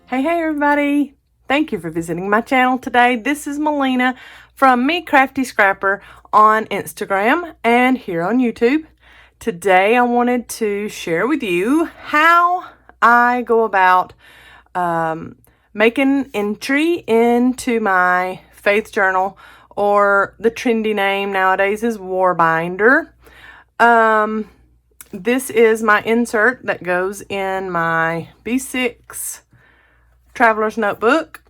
Hey everybody! Thank you for visiting my channel today. This is Melina from Me Crafty Scrapper on Instagram and here on YouTube. Today I wanted to share with you how I go about making entry into my faith journal, or the trendy name nowadays is War Binder. This is my insert that goes in my B6 Traveler's Notebook.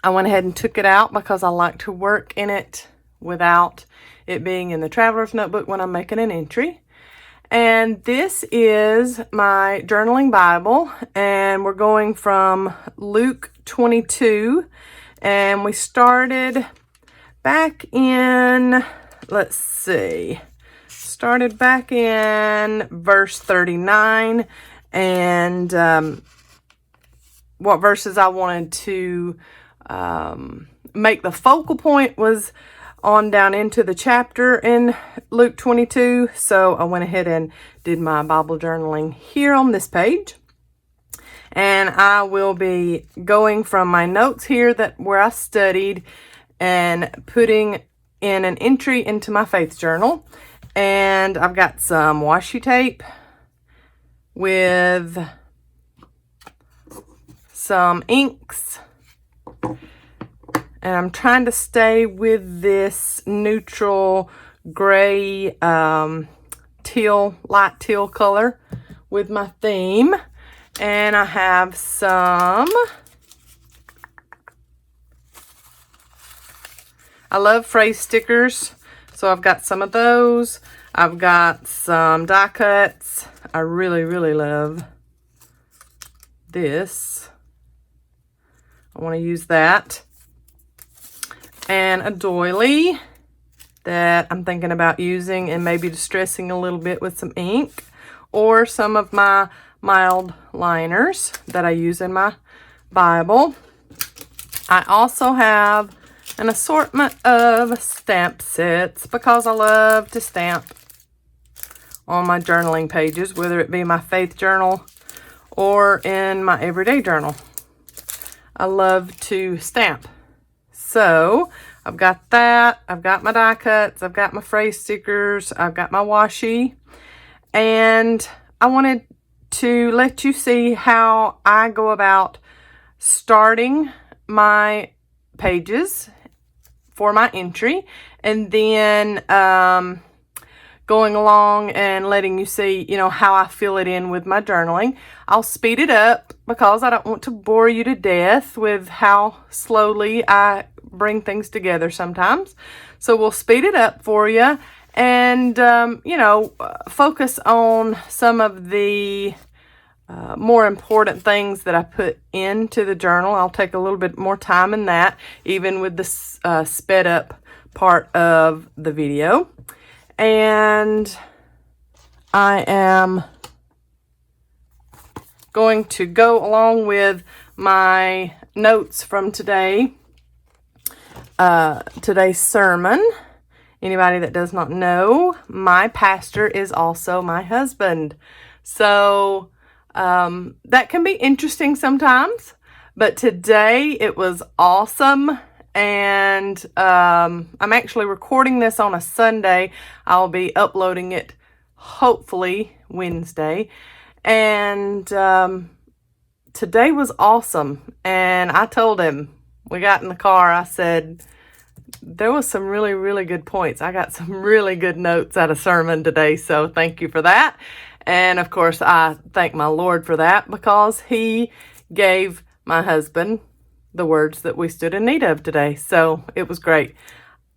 I went ahead and took it out because I like to work in it without it being in the Traveler's Notebook when I'm making an entry. And this is my journaling Bible, and we're going from Luke 22, and we started back in, let's see, started back in verse 39, and what verses I wanted to make the focal point was on down into the chapter in Luke 22. So I went ahead and did my Bible journaling here on this page. And I will be going from my notes here where I studied and putting in an entry into my faith journal. And I've got some washi tape with some inks, and I'm trying to stay with this neutral gray teal, light teal color with my theme. And I have some, I love phrase stickers, so I've got some of those. I've got some die cuts. I really love this. I want to use that. And a doily that I'm thinking about using and maybe distressing a little bit with some ink, or some of my mild liners that I use in my Bible. I also have an assortment of stamp sets because I love to stamp on my journaling pages, whether it be my faith journal or in my everyday journal. I love to stamp. So I've got that. I've got my die cuts. I've got my phrase stickers. I've got my washi. And I wanted to let you see how I go about starting my pages for my entry, and then going along and letting you see, how I fill it in with my journaling. I'll speed it up because I don't want to bore you to death with how slowly I bring things together sometimes. So we'll speed it up for you and, focus on some of the more important things that I put into the journal. I'll take a little bit more time in that, even with the sped up part of the video. And I am going to go along with my notes from today's sermon. Anybody that does not know, my pastor is also my husband. So that can be interesting sometimes, but today it was awesome. And I'm actually recording this on a Sunday. I'll be uploading it hopefully Wednesday. And today was awesome. And I told him, we got in the car, I said, there was some really good points. I got some really good notes out of sermon today, so thank you for that. And of course, I thank my Lord for that, because he gave my husband the words that we stood in need of today. So it was great.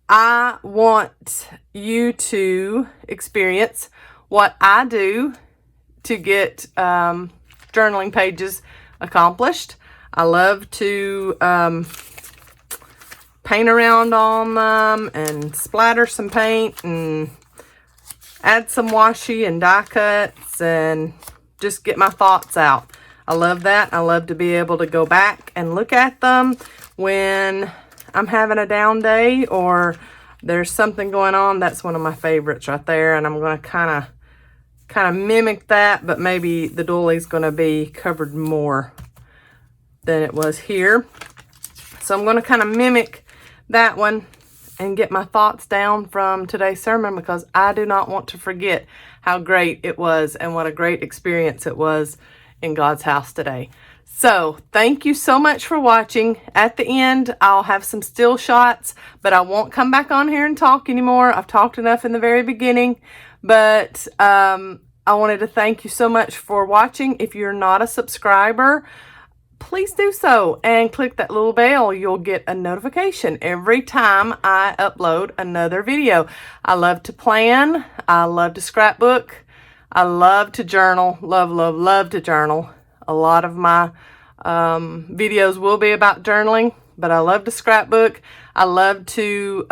I want you to experience what I do to get journaling pages accomplished. I love to paint around on them and splatter some paint and add some washi and die cuts and just get my thoughts out. I love that. I love to be able to go back and look at them when I'm having a down day or there's something going on. That's one of my favorites right there. And I'm going to kind of mimic that, but maybe the dooley's going to be covered more than it was here. So I'm going to kind of mimic that one and get my thoughts down from today's sermon, because I do not want to forget how great it was and what a great experience it was in God's house today. So thank you so much for watching. At the end, I'll have some still shots, but I won't come back on here and talk anymore. I've talked enough in the very beginning, but I wanted to thank you so much for watching. If you're not a subscriber, please do so and click that little bell. You'll get a notification every time I upload another video. I love to plan. I love to scrapbook. I love to journal. Love to journal. A lot of my videos will be about journaling, but I love to scrapbook. I love to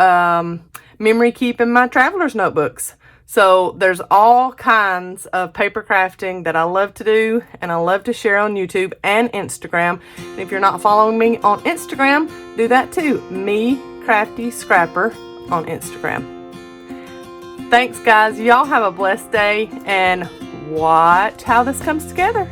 memory keep in my traveler's notebooks. So there's all kinds of paper crafting that I love to do, and I love to share on YouTube and Instagram. And if you're not following me on Instagram, do that too. Me Crafty Scrapper on Instagram. Thanks, guys. Y'all have a blessed day, and watch how this comes together.